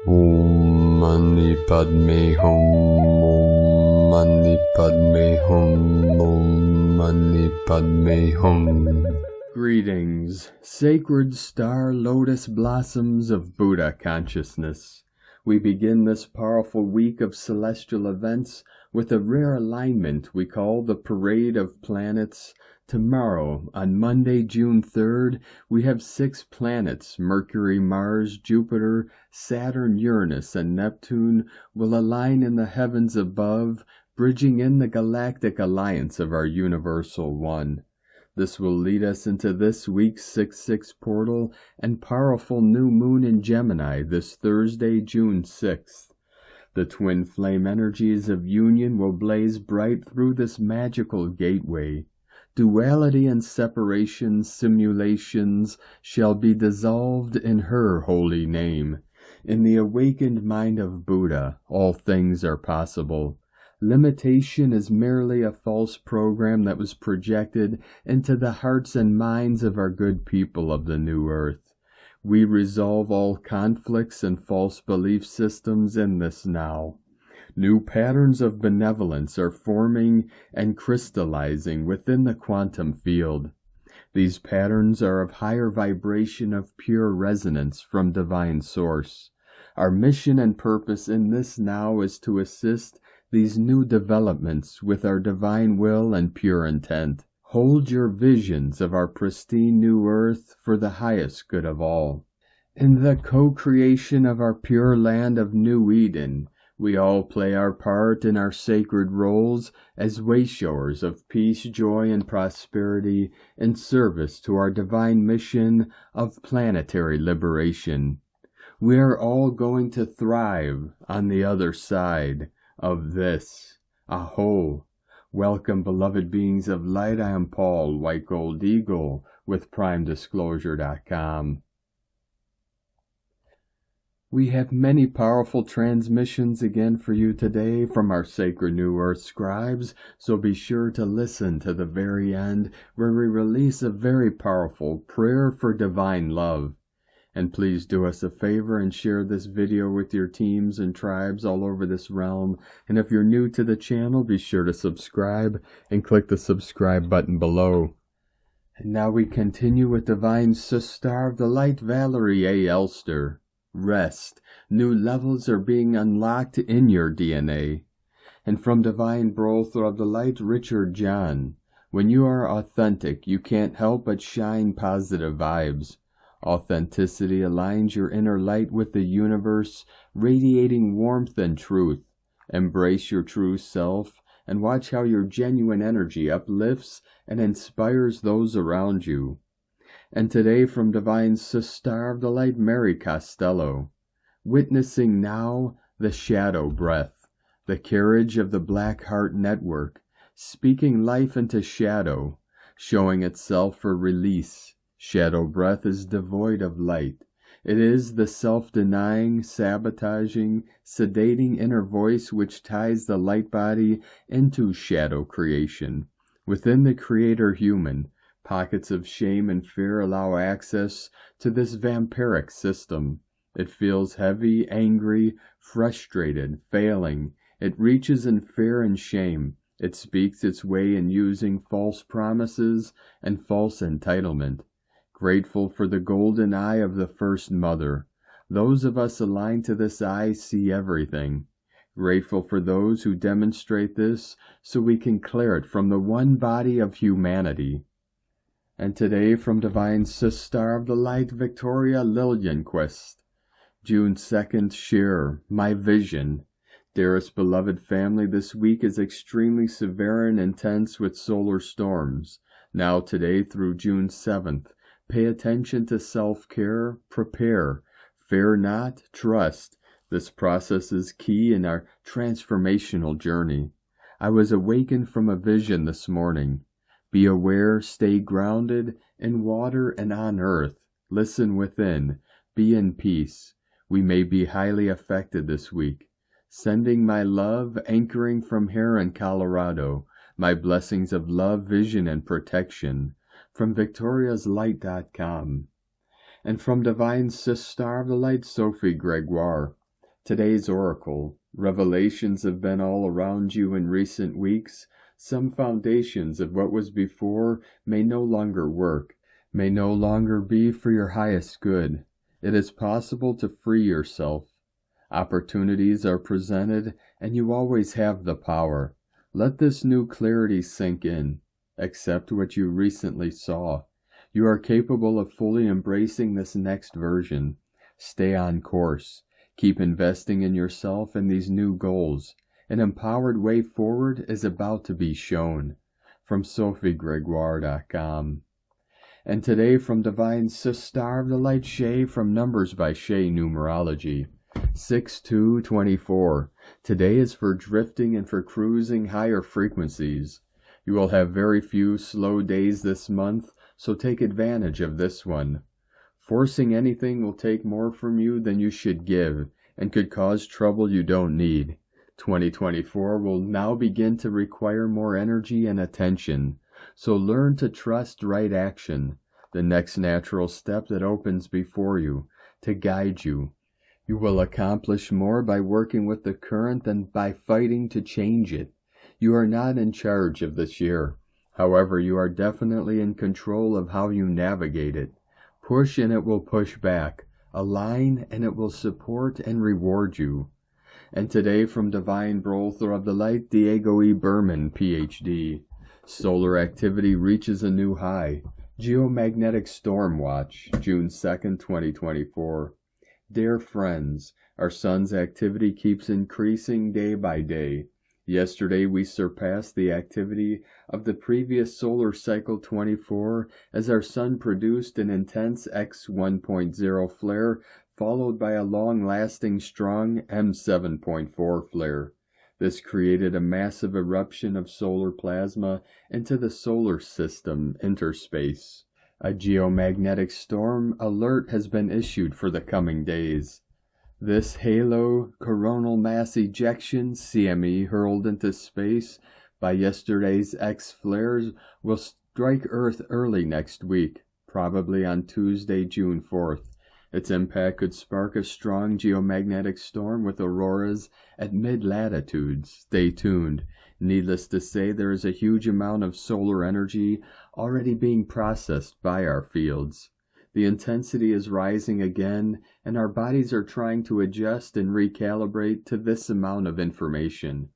Om Mani Padme Hum, Om Mani Padme Hum, Om Mani Padme Hum. Greetings, sacred star lotus blossoms of Buddha consciousness. We begin this powerful week of celestial events with a rare alignment we call the Parade of Planets. Tomorrow, on Monday, June 3rd, we have 6 planets, Mercury, Mars, Jupiter, Saturn, Uranus, and Neptune, will align in the heavens above, bridging in the galactic alliance of our Universal One. This will lead us into this week's 6-6 portal and powerful new moon in Gemini this Thursday, June 6th. The twin flame energies of union will blaze bright through this magical gateway. Duality and separation simulations shall be dissolved in her holy name. In the awakened mind of Buddha, all things are possible. Limitation is merely a false program that was projected into the hearts and minds of our good people of the new earth. We resolve all conflicts and false belief systems in this now. New patterns of benevolence are forming and crystallizing within the quantum field. These patterns are of higher vibration of pure resonance from divine source. Our mission and purpose in this now is to assist these new developments with our divine will and pure intent. Hold your visions of our pristine new earth for the highest good of all. In the co-creation of our pure land of New Eden, we all play our part in our sacred roles as wayshowers of peace, joy, and prosperity in service to our divine mission of planetary liberation. We are all going to thrive on the other side of this. Aho! Welcome, beloved beings of light. I am Paul, White Gold Eagle, with PrimeDisclosure.com. We have many powerful transmissions again for you today from our Sacred New Earth scribes, so be sure to listen to the very end where we release a very powerful prayer for divine love. And please do us a favor and share this video with your teams and tribes all over this realm. And if you're new to the channel, be sure to subscribe and click the subscribe button below. And now we continue with Divine Sister of the Light, Valerie A. Elster. Rest. New levels are being unlocked in your DNA. And from Divine Brother of the Light, Richard John. When you are authentic, you can't help but shine positive vibes. Authenticity aligns your inner light with the universe, radiating warmth and truth. Embrace your true self and watch how your genuine energy uplifts and inspires those around you. And today from Divine Sister of the Light, Mary Costello. Witnessing now the shadow breath, the carriage of the Black Heart Network, speaking life into shadow, showing itself for release. Shadow breath is devoid of light. It is the self-denying, sabotaging, sedating inner voice which ties the light body into shadow creation. Within the creator human, pockets of shame and fear allow access to this vampiric system. It feels heavy, angry, frustrated, failing. It reaches in fear and shame. It speaks its way in using false promises and false entitlement. Grateful for the golden eye of the First Mother. Those of us aligned to this eye see everything. Grateful for those who demonstrate this so we can clear it from the one body of humanity. And today from Divine Sister of the Light, Victoria Lillianquist. June 2nd, share my vision. Dearest beloved family, this week is extremely severe and intense with solar storms. Now today through June 7th, pay attention to self-care, prepare, fear not, trust. This process is key in our transformational journey. I was awakened from a vision this morning. Be aware, stay grounded in water and on earth. Listen within, be in peace. We may be highly affected this week. Sending my love, anchoring from here in Colorado. My blessings of love, vision, and protection. From victoriaslight.com. And from Divine Sister of the Light, Sophie Gregoire. Today's oracle. Revelations have been all around you in recent weeks. Some foundations of what was before may no longer work, may no longer be for your highest good. It is possible to free yourself. Opportunities are presented, and you always have the power. Let this new clarity sink in. Accept what you recently saw. You are capable of fully embracing this next version. Stay on course. Keep investing in yourself and these new goals. An empowered way forward is about to be shown. From SophieGregoire.com. And today from Divine Sister of the Light Shay from Numbers by Shay Numerology. 6/2/24. Today is for drifting and for cruising higher frequencies. You will have very few slow days this month, so take advantage of this one. Forcing anything will take more from you than you should give, and could cause trouble you don't need. 2024 will now begin to require more energy and attention, so learn to trust right action, the next natural step that opens before you, to guide you. You will accomplish more by working with the current than by fighting to change it. You are not in charge of this year. However, you are definitely in control of how you navigate it. Push and it will push back. Align and it will support and reward you. And today from Divine Brother of the Light, Diego E. Berman, Ph.D. Solar activity reaches a new high. Geomagnetic Storm Watch, June 2nd, 2024. Dear friends, our sun's activity keeps increasing day by day. Yesterday we surpassed the activity of the previous solar cycle 24 as our sun produced an intense X 1.0 flare followed by a long-lasting strong M7.4 flare. This created a massive eruption of solar plasma into the solar system interspace. A geomagnetic storm alert has been issued for the coming days. This halo coronal mass ejection CME hurled into space by yesterday's X flares will strike Earth early next week, probably on Tuesday, June 4th. Its impact could spark a strong geomagnetic storm with auroras at mid-latitudes. Stay tuned. Needless to say, there is a huge amount of solar energy already being processed by our fields. The intensity is rising again, and our bodies are trying to adjust and recalibrate to this amount of information.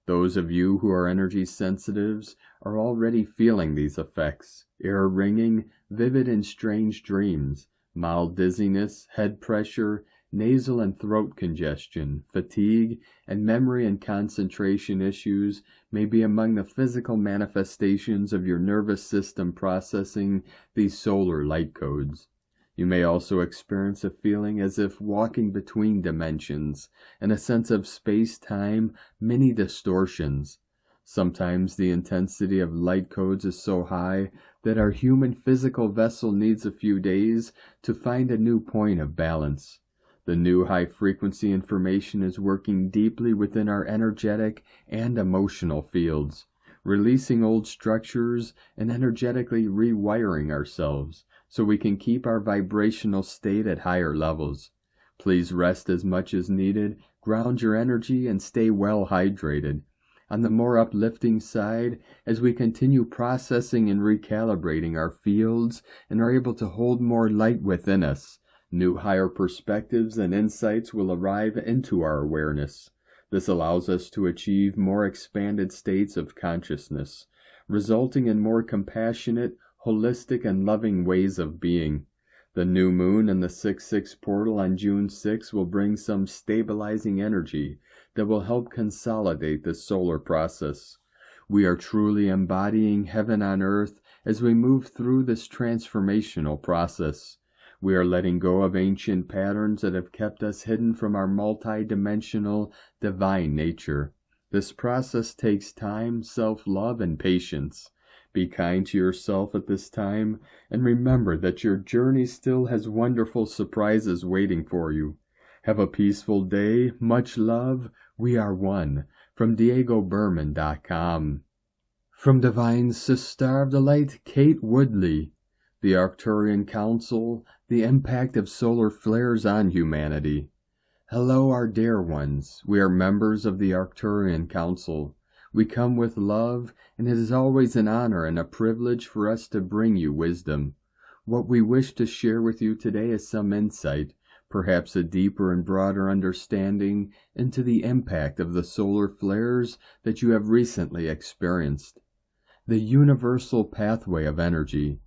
Those of you who are energy sensitives are already feeling these effects. Ear ringing, vivid and strange dreams, mild dizziness, head pressure, nasal and throat congestion, fatigue, and memory and concentration issues may be among the physical manifestations of your nervous system processing these solar light codes. You may also experience a feeling as if walking between dimensions and a sense of space-time mini distortions. Sometimes the intensity of light codes is so high that our human physical vessel needs a few days to find a new point of balance. The new high-frequency information is working deeply within our energetic and emotional fields, releasing old structures and energetically rewiring ourselves so we can keep our vibrational state at higher levels. Please rest as much as needed, ground your energy, and stay well hydrated. On the more uplifting side, as we continue processing and recalibrating our fields and are able to hold more light within us, new higher perspectives and insights will arrive into our awareness. This allows us to achieve more expanded states of consciousness, resulting in more compassionate, holistic, and loving ways of being. The new moon and the 6/6 portal on June 6 will bring some stabilizing energy that will help consolidate the solar process. We are truly embodying heaven on earth as we move through this transformational process. We are letting go of ancient patterns that have kept us hidden from our multi-dimensional divine nature. This process takes time, self-love, and patience. Be kind to yourself at this time, and remember that your journey still has wonderful surprises waiting for you. Have a peaceful day. Much love. We are one. From DiegoBerman.com. From Divine Sister of the Light, Kate Woodley. The Arcturian Council, the impact of solar flares on humanity. Hello, our dear ones. We are members of the Arcturian Council. We come with love, and it is always an honor and a privilege for us to bring you wisdom. What we wish to share with you today is some insight, perhaps a deeper and broader understanding into the impact of the solar flares that you have recently experienced. The universal pathway of energy.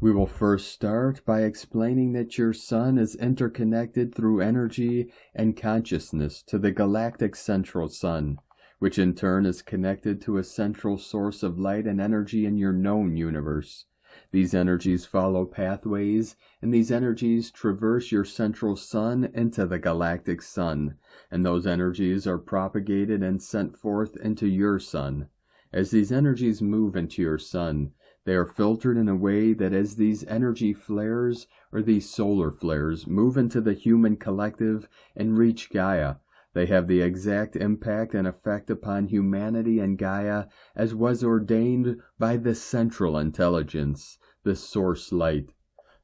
We will first start by explaining that your sun is interconnected through energy and consciousness to the galactic central sun, which in turn is connected to a central source of light and energy in your known universe. These energies follow pathways, and these energies traverse your central sun into the galactic sun, and those energies are propagated and sent forth into your sun. As these energies move into your sun, they are filtered in a way that as these energy flares, or these solar flares, move into the human collective and reach Gaia, they have the exact impact and effect upon humanity and Gaia as was ordained by the central intelligence, the source light.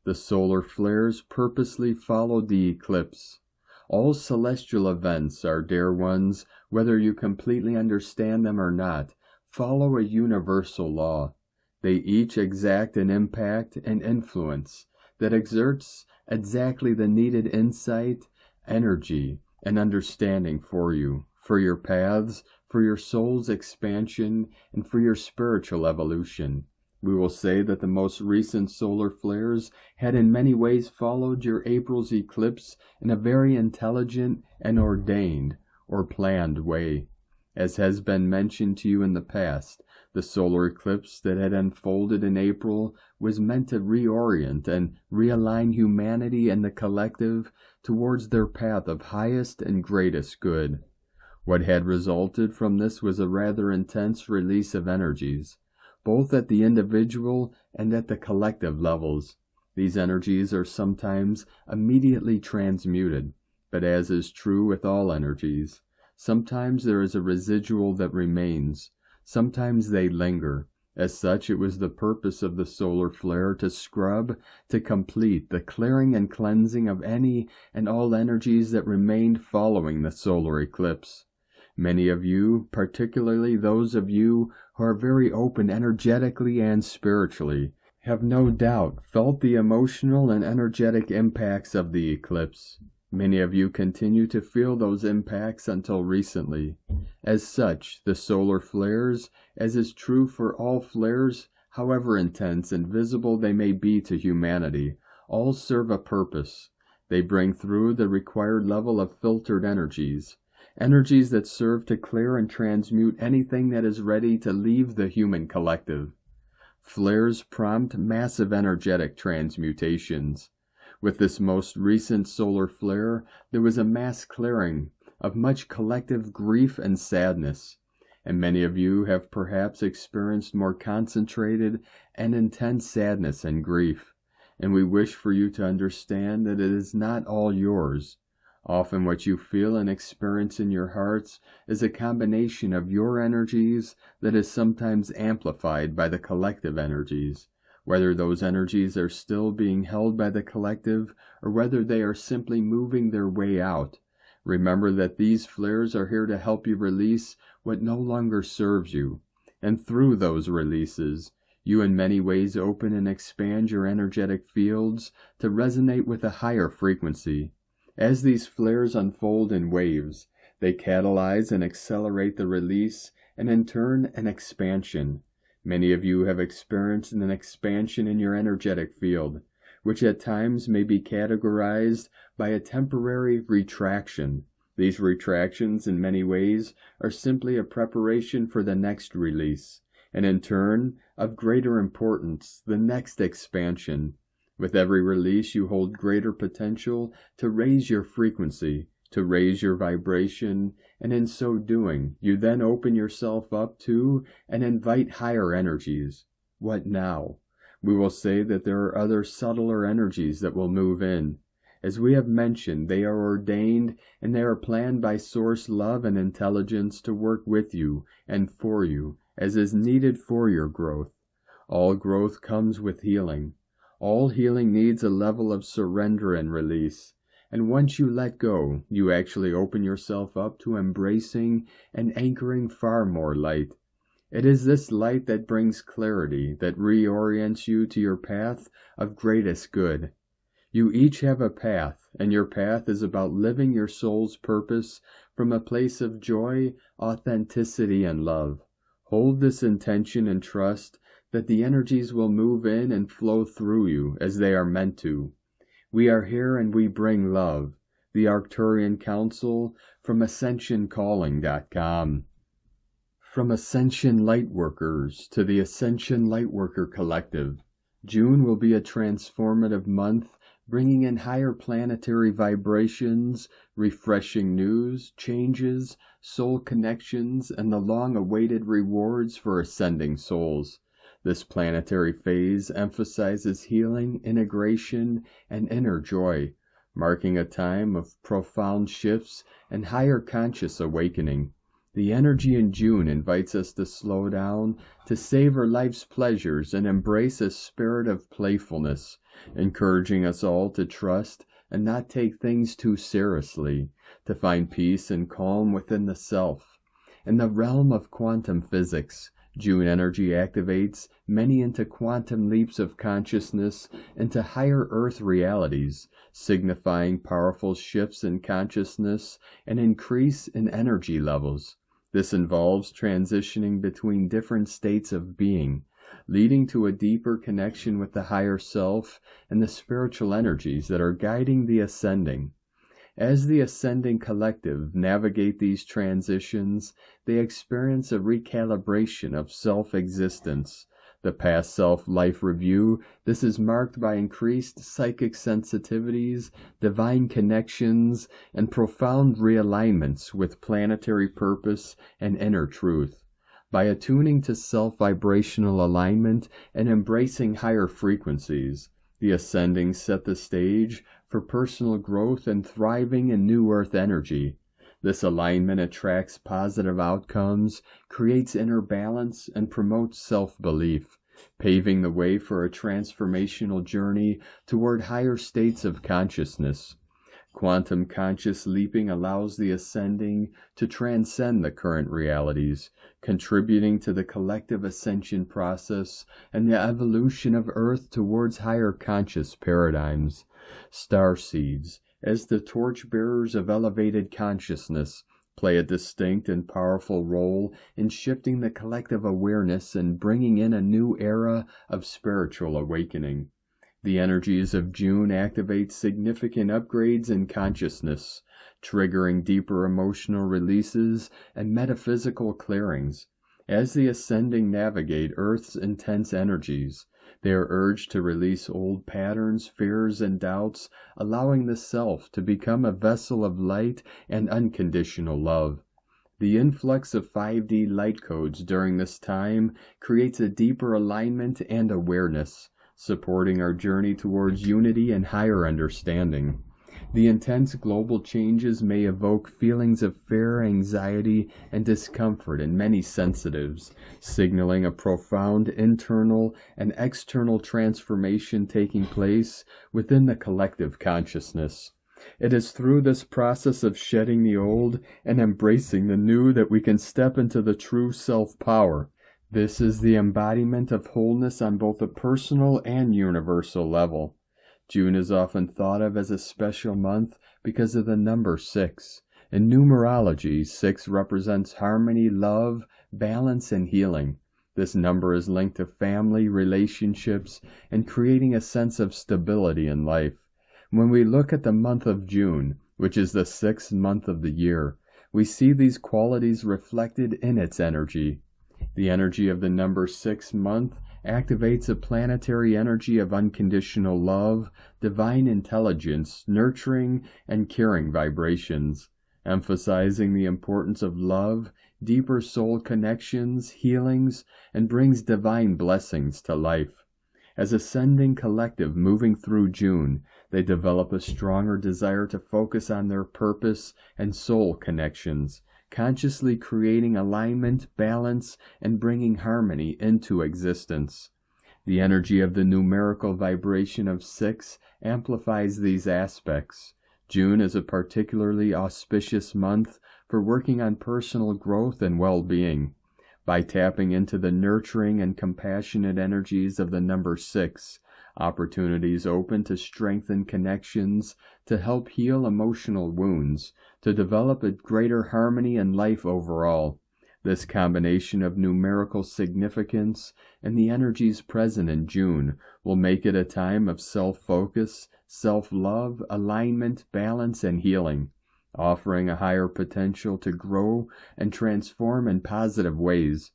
The solar flares purposely followed the eclipse. All celestial events, our dear ones, whether you completely understand them or not, follow a universal law. They each exact an impact and influence that exerts exactly the needed insight, energy, and understanding for you, for your paths, for your soul's expansion, and for your spiritual evolution. We will say that the most recent solar flares had in many ways followed your April's eclipse in a very intelligent and ordained or planned way. As has been mentioned to you in the past, the solar eclipse that had unfolded in April was meant to reorient and realign humanity and the collective towards their path of highest and greatest good. What had resulted from this was a rather intense release of energies, both at the individual and at the collective levels. These energies are sometimes immediately transmuted, but as is true with all energies, sometimes there is a residual that remains. Sometimes they linger. As such, it was the purpose of the solar flare to scrub, to complete the clearing and cleansing of any and all energies that remained following the solar eclipse. Many of you, particularly those of you who are very open energetically and spiritually, have no doubt felt the emotional and energetic impacts of the eclipse. Many of you continue to feel those impacts until recently. As such, the solar flares, as is true for all flares, however intense and visible they may be to humanity, all serve a purpose. They bring through the required level of filtered energies, energies that serve to clear and transmute anything that is ready to leave the human collective. Flares prompt massive energetic transmutations. With this most recent solar flare, there was a mass clearing of much collective grief and sadness, and many of you have perhaps experienced more concentrated and intense sadness and grief, and we wish for you to understand that it is not all yours. Often what you feel and experience in your hearts is a combination of your energies that is sometimes amplified by the collective energies. Whether those energies are still being held by the collective, or whether they are simply moving their way out. Remember that these flares are here to help you release what no longer serves you. And through those releases, you in many ways open and expand your energetic fields to resonate with a higher frequency. As these flares unfold in waves, they catalyze and accelerate the release, and in turn an expansion. Many of you have experienced an expansion in your energetic field, which at times may be categorized by a temporary retraction. These retractions, in many ways, are simply a preparation for the next release, and in turn, of greater importance, the next expansion. With every release, you hold greater potential to raise your frequency, to raise your vibration, and in so doing, you then open yourself up to and invite higher energies. What now? We will say that there are other subtler energies that will move in. As we have mentioned, they are ordained and they are planned by Source Love and Intelligence to work with you and for you, as is needed for your growth. All growth comes with healing. All healing needs a level of surrender and release. And once you let go, you actually open yourself up to embracing and anchoring far more light. It is this light that brings clarity, that reorients you to your path of greatest good. You each have a path, and your path is about living your soul's purpose from a place of joy, authenticity, and love. Hold this intention and trust that the energies will move in and flow through you as they are meant to. We are here and we bring love. The Arcturian Council from AscensionCalling.com. From Ascension Lightworkers to the Ascension Lightworker Collective, June will be a transformative month, bringing in higher planetary vibrations, refreshing news, changes, soul connections, and the long-awaited rewards for ascending souls. This planetary phase emphasizes healing, integration, and inner joy, marking a time of profound shifts and higher conscious awakening. The energy in June invites us to slow down, to savor life's pleasures, and embrace a spirit of playfulness, encouraging us all to trust and not take things too seriously, to find peace and calm within the self. In the realm of quantum physics, June energy activates many into quantum leaps of consciousness into higher earth realities, signifying powerful shifts in consciousness and increase in energy levels. This involves transitioning between different states of being, leading to a deeper connection with the higher self and the spiritual energies that are guiding the ascending. As the ascending collective navigate these transitions, they experience a recalibration of self-existence. The past self-life review, this is marked by increased psychic sensitivities, divine connections, and profound realignments with planetary purpose and inner truth. By attuning to self-vibrational alignment and embracing higher frequencies, the ascending set the stage for personal growth and thriving in new earth energy. This alignment attracts positive outcomes, creates inner balance, and promotes self-belief, paving the way for a transformational journey toward higher states of consciousness. Quantum conscious leaping allows the ascending to transcend the current realities, contributing to the collective ascension process and the evolution of Earth towards higher conscious paradigms. Starseeds, as the torchbearers of elevated consciousness, play a distinct and powerful role in shifting the collective awareness and bringing in a new era of spiritual awakening. The energies of June activate significant upgrades in consciousness, triggering deeper emotional releases and metaphysical clearings. As the ascending navigate Earth's intense energies, they are urged to release old patterns, fears, and doubts, allowing the self to become a vessel of light and unconditional love. The influx of 5D light codes during this time creates a deeper alignment and awareness, supporting our journey towards unity and higher understanding. The intense global changes may evoke feelings of fear, anxiety, and discomfort in many sensitives, signaling a profound internal and external transformation taking place within the collective consciousness. It is through this process of shedding the old and embracing the new that we can step into the true self-power. This is the embodiment of wholeness on both a personal and universal level. June is often thought of as a special month because of the number 6. In numerology, 6 represents harmony, love, balance, and healing. This number is linked to family, relationships, and creating a sense of stability in life. When we look at the month of June, which is the 6th month of the year, we see these qualities reflected in its energy. The energy of the number 6 month activates a planetary energy of unconditional love, divine intelligence, nurturing, and caring vibrations, emphasizing the importance of love, deeper soul connections, healings, and brings divine blessings to life. As ascending collective moving through June, they develop a stronger desire to focus on their purpose and soul connections, consciously creating alignment, balance, and bringing harmony into existence. The energy of the numerical vibration of 6 amplifies these aspects. June is a particularly auspicious month for working on personal growth and well-being. By tapping into the nurturing and compassionate energies of the number 6, opportunities open to strengthen connections, to help heal emotional wounds, to develop a greater harmony in life overall. This combination of numerical significance and the energies present in June will make it a time of self-focus, self-love, alignment, balance, and healing, offering a higher potential to grow and transform in positive ways.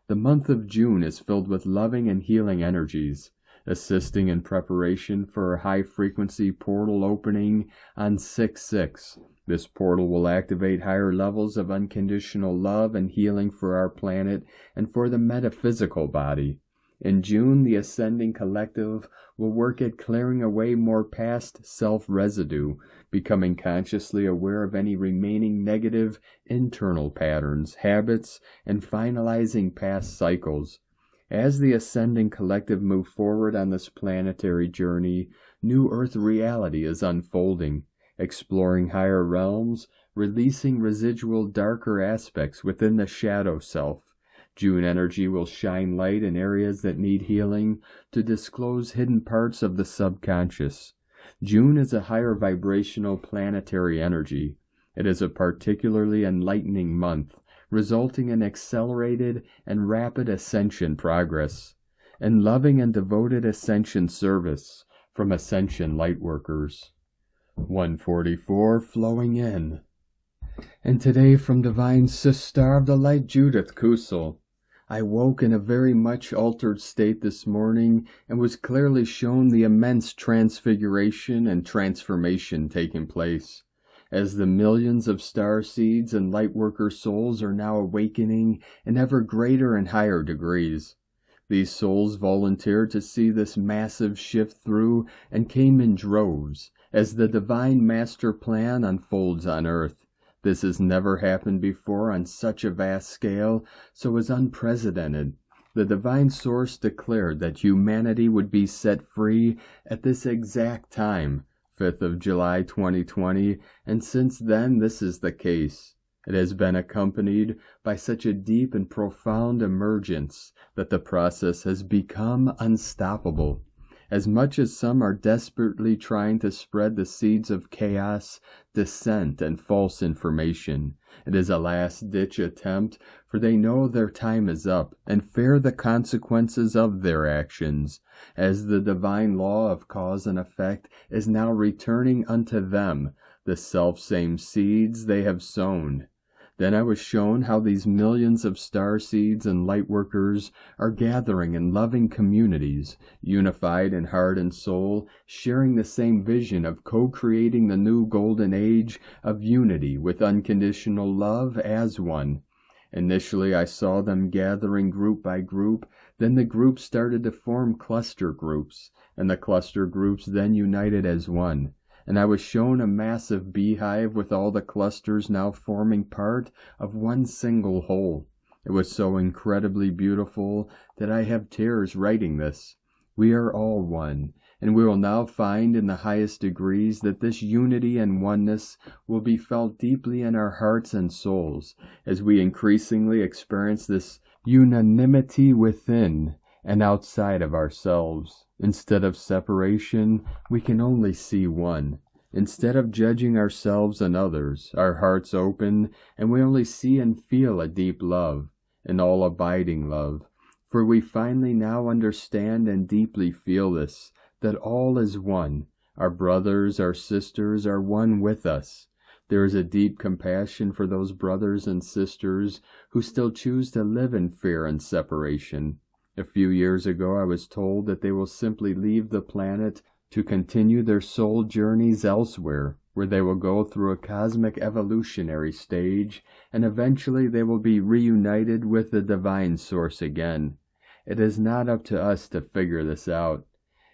The month of June is filled with loving and healing energies, assisting in preparation for a high-frequency portal opening on 6/6. This portal will activate higher levels of unconditional love and healing for our planet and for the metaphysical body. In June, the Ascending Collective will work at clearing away more past self-residue, becoming consciously aware of any remaining negative internal patterns, habits, and finalizing past cycles. As the Ascending Collective move forward on this planetary journey, new Earth reality is unfolding, exploring higher realms, releasing residual darker aspects within the shadow self. June energy will shine light in areas that need healing to disclose hidden parts of the subconscious. June is a higher vibrational planetary energy. It is a particularly enlightening month, resulting in accelerated and rapid ascension progress, and loving and devoted ascension service from Ascension Lightworkers. 144 flowing in. And today from Divine Sister of the Light Judith Kusel. I woke in a very much altered state this morning and was clearly shown the immense transfiguration and transformation taking place, as the millions of starseeds and lightworker souls are now awakening in ever greater and higher degrees. These souls volunteered to see this massive shift through and came in droves, as the divine master plan unfolds on Earth. This has never happened before on such a vast scale, so is unprecedented. The divine source declared that humanity would be set free at this exact time, 5th of July 2020, and since then this is the case. It has been accompanied by such a deep and profound emergence that the process has become unstoppable. As much as some are desperately trying to spread the seeds of chaos, dissent, and false information, it is a last-ditch attempt, for they know their time is up and fear the consequences of their actions, as the divine law of cause and effect is now returning unto them the self-same seeds they have sown. Then I was shown how these millions of starseeds and lightworkers are gathering in loving communities, unified in heart and soul, sharing the same vision of co-creating the new golden age of unity with unconditional love as one. Initially I saw them gathering group by group, then the groups started to form cluster groups, and the cluster groups then united as one. And I was shown a massive beehive with all the clusters now forming part of one single whole. It was so incredibly beautiful that I have tears writing this. We are all one, and we will now find in the highest degrees that this unity and oneness will be felt deeply in our hearts and souls, as we increasingly experience this unanimity within and outside of ourselves. Instead of separation, we can only see one. Instead of judging ourselves and others, our hearts open, and we only see and feel a deep love, an all-abiding love. For we finally now understand and deeply feel this, that all is one. Our brothers, our sisters are one with us. There is a deep compassion for those brothers and sisters who still choose to live in fear and separation. A few years ago I was told that they will simply leave the planet to continue their soul journeys elsewhere, where they will go through a cosmic evolutionary stage, and eventually they will be reunited with the divine source again. It is not up to us to figure this out.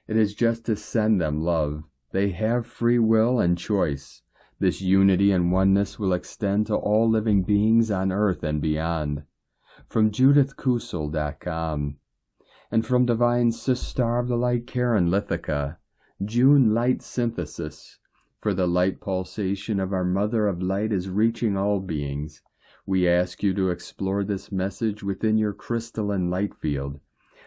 It is just to send them love. They have free will and choice. This unity and oneness will extend to all living beings on Earth and beyond. From JudithKusel.com. And from Divine Sister of the Light Karen Lithica, June Light Synthesis. for the light pulsation of our Mother of Light is reaching all beings. We ask you to explore this message within your crystalline light field.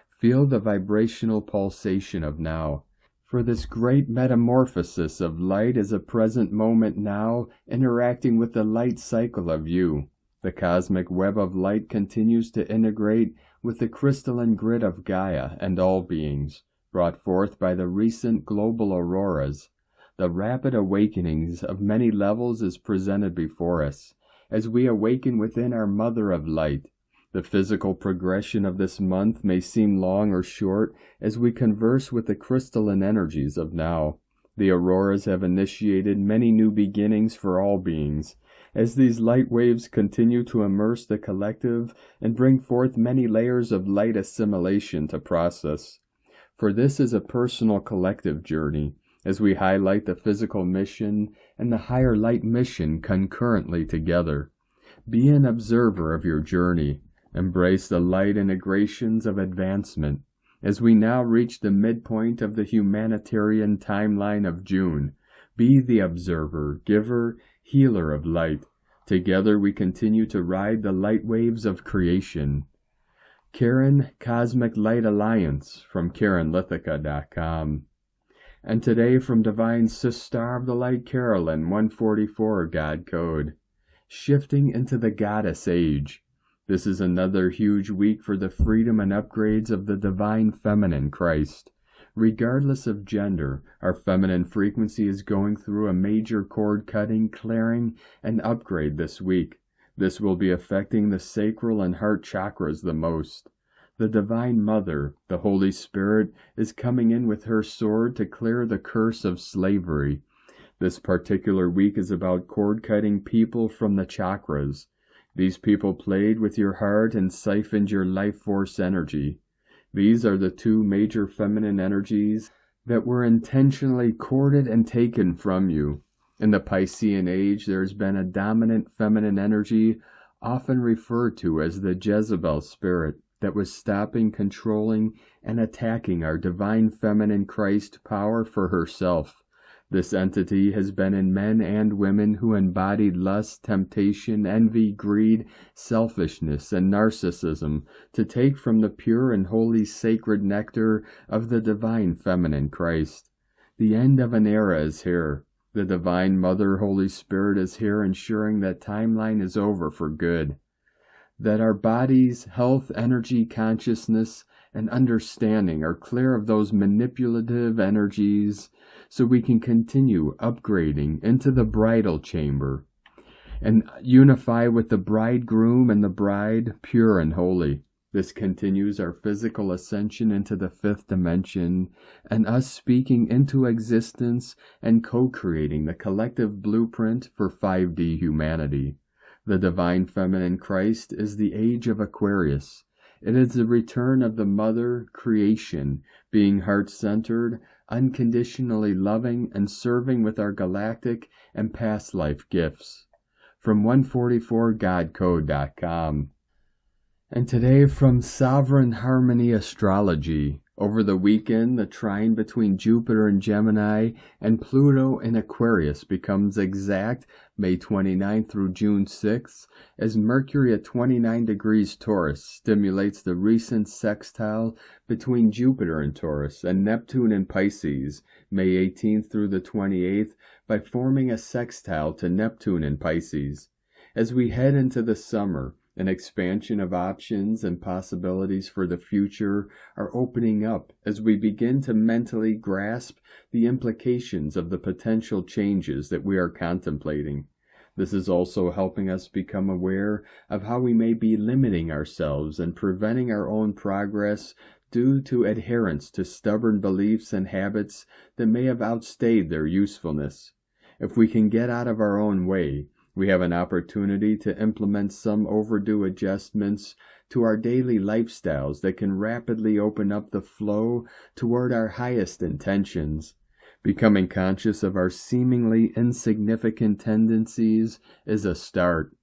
Feel the vibrational pulsation of now. For this great metamorphosis of light is a present moment now, interacting with the light cycle of you. The cosmic web of light continues to integrate with the crystalline grid of Gaia and all beings, brought forth by the recent global auroras. The rapid awakenings of many levels is presented before us, as we awaken within our Mother of Light. The physical progression of this month may seem long or short as we converse with the crystalline energies of now. The auroras have initiated many new beginnings for all beings, as these light waves continue to immerse the collective and bring forth many layers of light assimilation to process. For this is a personal collective journey, as we highlight the physical mission and the higher light mission concurrently together. Be an observer of your journey. Embrace the light integrations of advancement. As we now reach the midpoint of the humanitarian timeline of June, be the observer, giver, healer of light. Together we continue to ride the light waves of creation. Karen, Cosmic Light Alliance from KarenLithica.com. And today from Divine Sister of the Light Carolyn, 144 God Code. Shifting into the Goddess Age. This is another huge week for the freedom and upgrades of the Divine Feminine Christ. Regardless of gender, our feminine frequency is going through a major cord cutting, clearing, and upgrade this week. This will be affecting the sacral and heart chakras the most. The Divine Mother, the Holy Spirit, is coming in with her sword to clear the curse of slavery. This particular week is about cord cutting people from the chakras. These people played with your heart and siphoned your life force energy. These are the two major feminine energies that were intentionally corded and taken from you. In the Piscean age, there has been a dominant feminine energy, often referred to as the Jezebel spirit, that was stopping, controlling, and attacking our divine feminine Christ power for herself. This entity has been in men and women who embodied lust, temptation, envy, greed, selfishness, and narcissism to take from the pure and holy sacred nectar of the divine feminine Christ. The end of an era is here. The Divine Mother Holy Spirit is here, ensuring that timeline is over for good. That our bodies, health, energy, consciousness, and understanding are clear of those manipulative energies, so we can continue upgrading into the bridal chamber and unify with the bridegroom and the bride, pure and holy. This continues our physical ascension into the fifth dimension and us speaking into existence and co-creating the collective blueprint for 5D humanity. The Divine Feminine Christ is the age of Aquarius. It is the return of the Mother creation, being heart-centered, unconditionally loving, and serving with our galactic and past life gifts. From 144godcode.com. And today from Sovereign Harmony Astrology. Over the weekend, the trine between Jupiter in Gemini and Pluto in Aquarius becomes exact May 29th through June 6th, as Mercury at 29 degrees Taurus stimulates the recent sextile between Jupiter in Taurus and Neptune in Pisces, May 18th through the 28th, by forming a sextile to Neptune in Pisces. As we head into the summer, an expansion of options and possibilities for the future are opening up as we begin to mentally grasp the implications of the potential changes that we are contemplating. This is also helping us become aware of how we may be limiting ourselves and preventing our own progress due to adherence to stubborn beliefs and habits that may have outstayed their usefulness. If we can get out of our own way, we have an opportunity to implement some overdue adjustments to our daily lifestyles that can rapidly open up the flow toward our highest intentions. Becoming conscious of our seemingly insignificant tendencies is a start.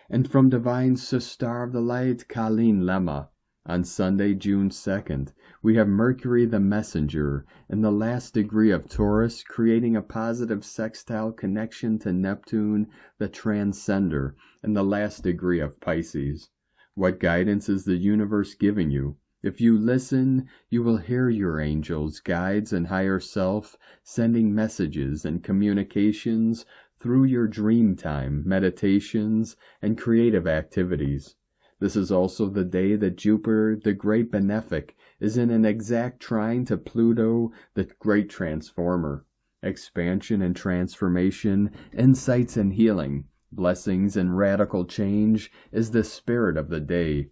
And from Divine Sister of the Light, Colleen Lemma. On Sunday, June 2nd, we have Mercury the Messenger in the last degree of Taurus, creating a positive sextile connection to Neptune, the Transcender, in the last degree of Pisces. What guidance is the universe giving you? If you listen, you will hear your angels, guides, and higher self sending messages and communications through your dream time, meditations, and creative activities. This is also the day that Jupiter, the great benefic, is in an exact trine to Pluto, the great transformer. Expansion and transformation, insights and healing, blessings and radical change is the spirit of the day.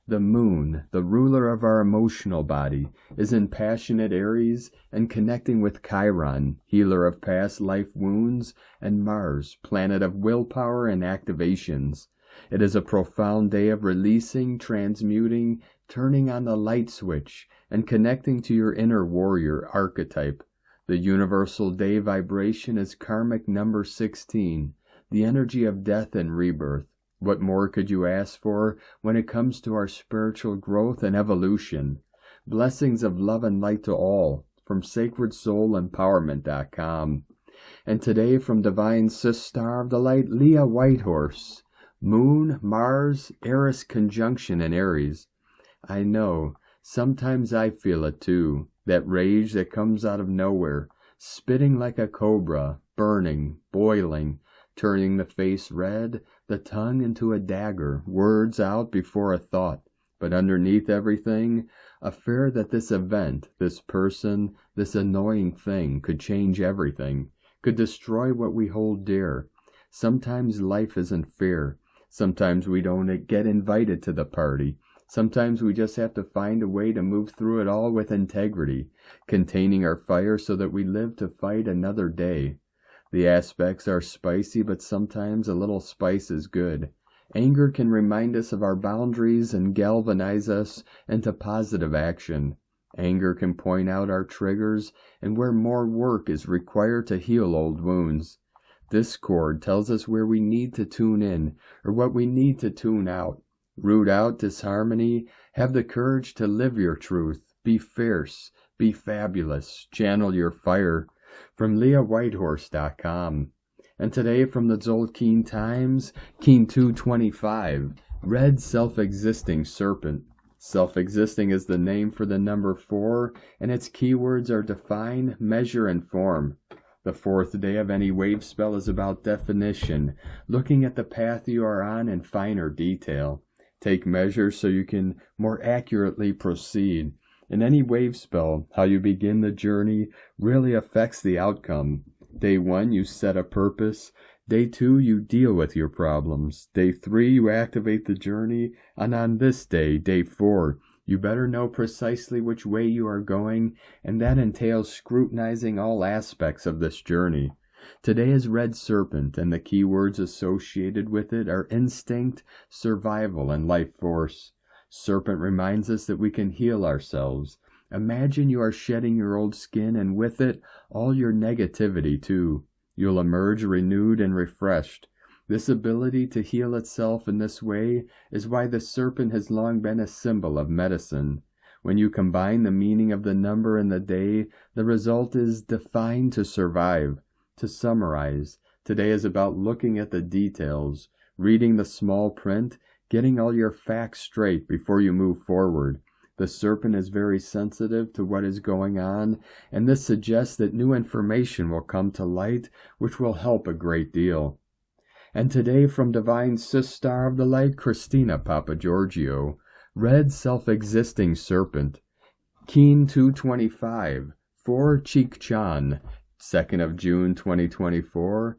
The moon, the ruler of our emotional body, is in passionate Aries and connecting with Chiron, healer of past life wounds, and Mars, planet of willpower and activations. It is a profound day of releasing, transmuting, turning on the light switch, and connecting to your inner warrior archetype. The universal day vibration is karmic number 16, the energy of death and rebirth. What more could you ask for when it comes to our spiritual growth and evolution? Blessings of love and light to all, from sacredsoulempowerment.com. And today from Divine Star of the Light, Leah Whitehorse. Moon, Mars, Eris conjunction in Aries. I know, sometimes I feel it too, that rage that comes out of nowhere, spitting like a cobra, burning, boiling, turning the face red, the tongue into a dagger, words out before a thought, but underneath everything, a fear that this event, this person, this annoying thing could change everything, could destroy what we hold dear. Sometimes life isn't fair. Sometimes we don't get invited to the party. Sometimes we just have to find a way to move through it all with integrity, containing our fire so that we live to fight another day. The aspects are spicy, but sometimes a little spice is good. Anger can remind us of our boundaries and galvanize us into positive action. Anger can point out our triggers and where more work is required to heal old wounds. Discord tells us where we need to tune in or what we need to tune out. Root out disharmony. Have the courage to live your truth. Be fierce. Be fabulous. Channel your fire. From LeahWhitehorse.com. And today from the Zolkeen Times, Keen 225, Red Self-Existing Serpent. Self-existing is the name for the number 4, and its keywords are define, measure, and form. The fourth day of any wave spell is about definition, looking at the path you are on in finer detail. Take measures so you can more accurately proceed. In any wave spell, how you begin the journey really affects the outcome. Day 1, you set a purpose. Day 2, you deal with your problems. Day 3, you activate the journey. And on this day, day 4, you better know precisely which way you are going, and that entails scrutinizing all aspects of this journey. Today is Red Serpent, and the keywords associated with it are instinct, survival, and life force. Serpent reminds us that we can heal ourselves. Imagine you are shedding your old skin, and with it, all your negativity too. You'll emerge renewed and refreshed. This ability to heal itself in this way is why the serpent has long been a symbol of medicine. When you combine the meaning of the number and the day, the result is define to survive. To summarize, today is about looking at the details, reading the small print, getting all your facts straight before you move forward. The serpent is very sensitive to what is going on, and this suggests that new information will come to light, which will help a great deal. And today from Divine Star of the Light, Christina Papagiorgio, Red Self-Existing Serpent, Keen 225, 4 Cheek Chan, 2nd of June 2024,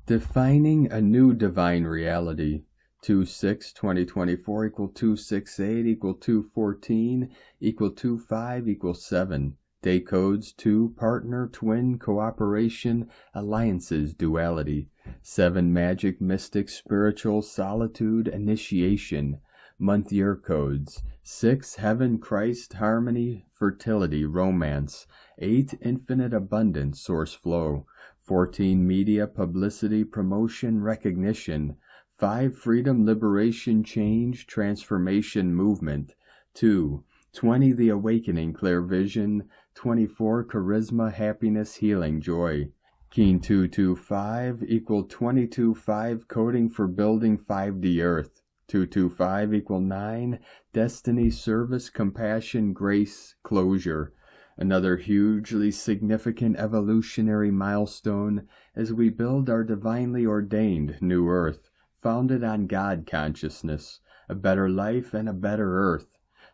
Defining a New Divine Reality, 2/6/2024 equal 268 equal 214 equal 25 equal 7. Day codes 2, partner, twin, cooperation, alliances, duality. 7, magic, mystic, spiritual, solitude, initiation. Month year codes. 6, heaven, Christ, harmony, fertility, romance. 8, infinite abundance, source flow. 14, media, publicity, promotion, recognition. 5, freedom, liberation, change, transformation, movement. 2. 20 the awakening clear vision. 24 charisma, happiness, healing, joy. Keen 225 equal 22-5 coding for building 5D earth. 225 equal 9 destiny, service, compassion, grace, closure. Another hugely significant evolutionary milestone as we build our divinely ordained new earth, founded on God consciousness, a better life and a better earth.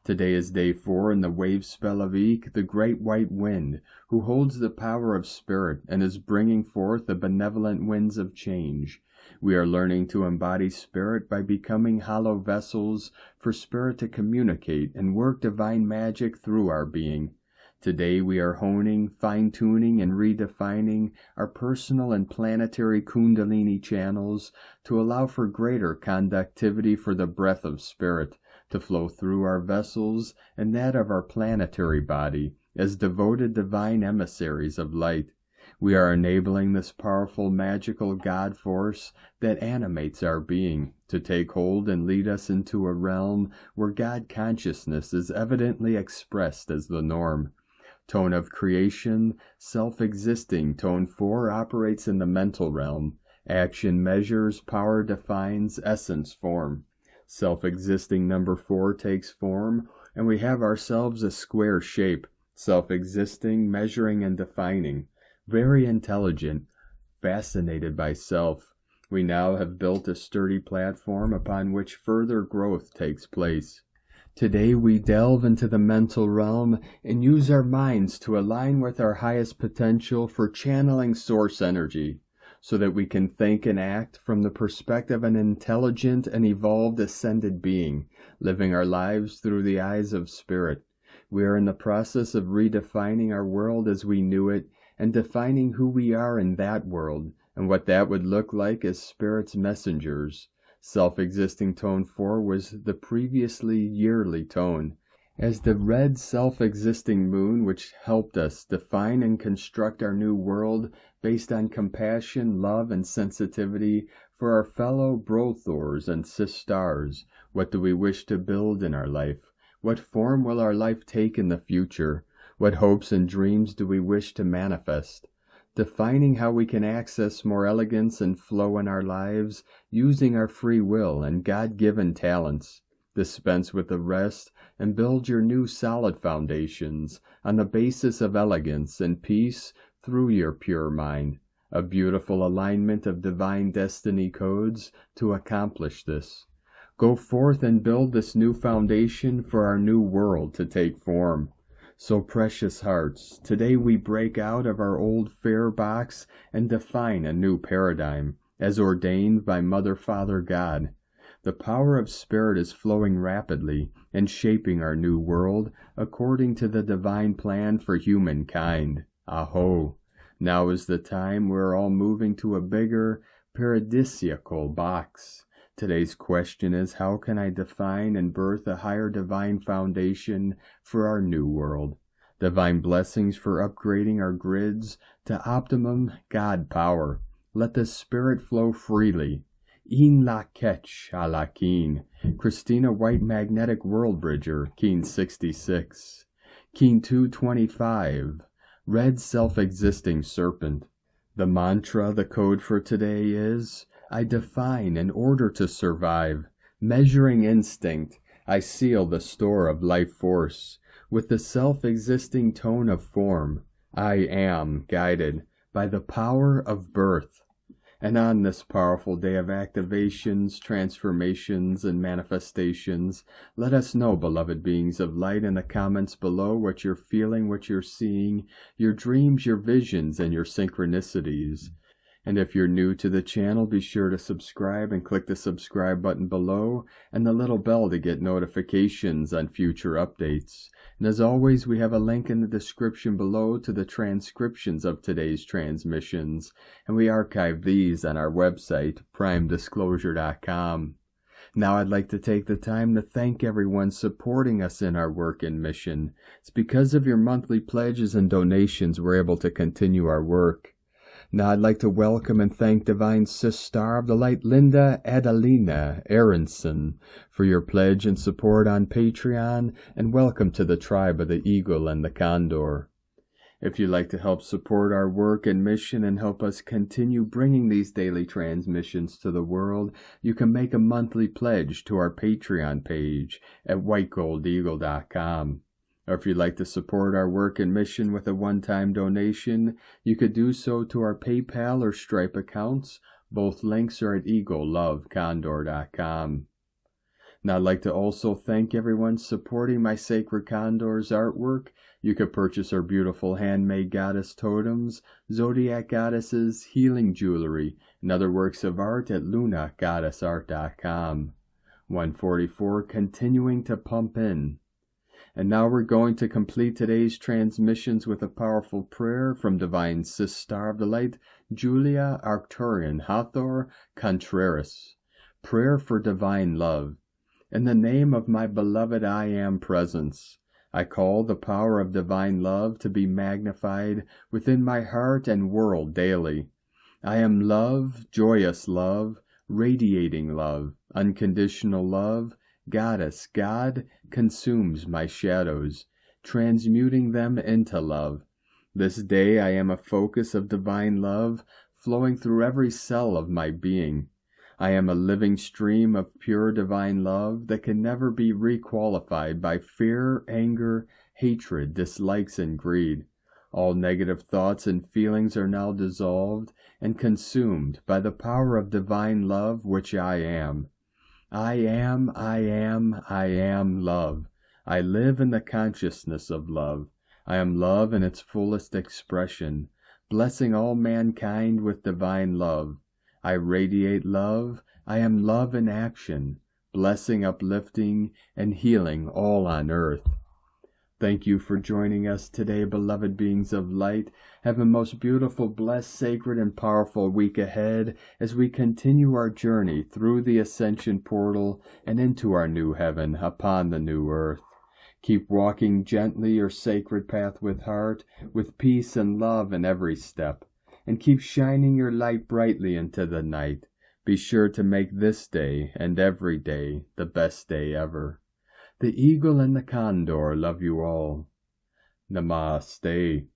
Today is day 4 in the wave spell of Eek, the great white wind, who holds the power of spirit and is bringing forth the benevolent winds of change. We are learning to embody spirit by becoming hollow vessels for spirit to communicate and work divine magic through our being. Today we are honing, fine-tuning, and redefining our personal and planetary kundalini channels to allow for greater conductivity for the breath of spirit to flow through our vessels and that of our planetary body as devoted divine emissaries of light. We are enabling this powerful magical God force that animates our being to take hold and lead us into a realm where God consciousness is evidently expressed as the norm. Tone of creation, self-existing, tone 4 operates in the mental realm. Action measures, power defines, essence form. Self-existing number 4 takes form, and we have ourselves a square shape, self-existing, measuring and defining. Very intelligent, fascinated by self. We now have built a sturdy platform upon which further growth takes place. Today we delve into the mental realm and use our minds to align with our highest potential for channeling source energy, so that we can think and act from the perspective of an intelligent and evolved ascended being, living our lives through the eyes of spirit. We are in the process of redefining our world as we knew it, and defining who we are in that world, and what that would look like as spirit's messengers. Self-existing tone 4 was the previously yearly tone, as the red self-existing moon which helped us define and construct our new world based on compassion, love, and sensitivity for our fellow Brothors and Sistars. What do we wish to build in our life? What form will our life take in the future? What hopes and dreams do we wish to manifest? Defining how we can access more elegance and flow in our lives using our free will and God-given talents. Dispense with the rest and build your new solid foundations on the basis of elegance and peace through your pure mind. A beautiful alignment of divine destiny codes to accomplish this. Go forth and build this new foundation for our new world to take form. So precious hearts, today we break out of our old fair box and define a new paradigm, as ordained by Mother, Father, God. The power of spirit is flowing rapidly and shaping our new world according to the divine plan for humankind. Aho! Now is the time we're all moving to a bigger, paradisiacal box. Today's question is, how can I define and birth a higher divine foundation for our new world? Divine blessings for upgrading our grids to optimum God power. Let the Spirit flow freely. In la ketch a la keen. Christina White Magnetic World Bridger, Keen 66. Keen 225. Red Self-Existing Serpent. The mantra, the code for today is, I define in order to survive. Measuring instinct, I seal the store of life force. With the self-existing tone of form, I am guided by the power of birth. And on this powerful day of activations, transformations, and manifestations, let us know, beloved beings of light, in the comments below what you're feeling, what you're seeing, your dreams, your visions, and your synchronicities. And if you're new to the channel, be sure to subscribe and click the subscribe button below and the little bell to get notifications on future updates. And as always, we have a link in the description below to the transcriptions of today's transmissions, and we archive these on our website, primedisclosure.com. Now I'd like to take the time to thank everyone supporting us in our work and mission. It's because of your monthly pledges and donations we're able to continue our work. Now I'd like to welcome and thank Divine Sister of the Light Linda Adelina Aronson for your pledge and support on Patreon, and welcome to the tribe of the Eagle and the Condor. If you'd like to help support our work and mission and help us continue bringing these daily transmissions to the world, you can make a monthly pledge to our Patreon page at whitegoldeagle.com. Or if you'd like to support our work and mission with a one-time donation, you could do so to our PayPal or Stripe accounts. Both links are at eaglelovecondor.com. Now I'd like to also thank everyone supporting my Sacred Condors artwork. You could purchase our beautiful handmade goddess totems, zodiac goddesses, healing jewelry, and other works of art at lunagoddessart.com. 144 continuing to pump in. And now we're going to complete today's transmissions with a powerful prayer from Divine Sister of the Light, Julia Arcturian Hathor Contreras. Prayer for Divine Love. In the name of my beloved I Am Presence, I call the power of divine love to be magnified within my heart and world daily. I am love, joyous love, radiating love, unconditional love. Goddess, God consumes my shadows, transmuting them into love. This day I am a focus of divine love, flowing through every cell of my being. I am a living stream of pure divine love that can never be requalified by fear, anger, hatred, dislikes, and greed. All negative thoughts and feelings are now dissolved and consumed by the power of divine love which I am. I am love. I live in the consciousness of love. I am love in its fullest expression, blessing all mankind with divine love. I radiate love. I am love in action, blessing, uplifting, and healing all on earth. Thank you for joining us today, beloved beings of light. Have a most beautiful, blessed, sacred, and powerful week ahead as we continue our journey through the ascension portal and into our new heaven upon the new earth. Keep walking gently your sacred path with heart, with peace and love in every step, and keep shining your light brightly into the night. Be sure to make this day and every day the best day ever. The Eagle and the Condor love you all. Namaste.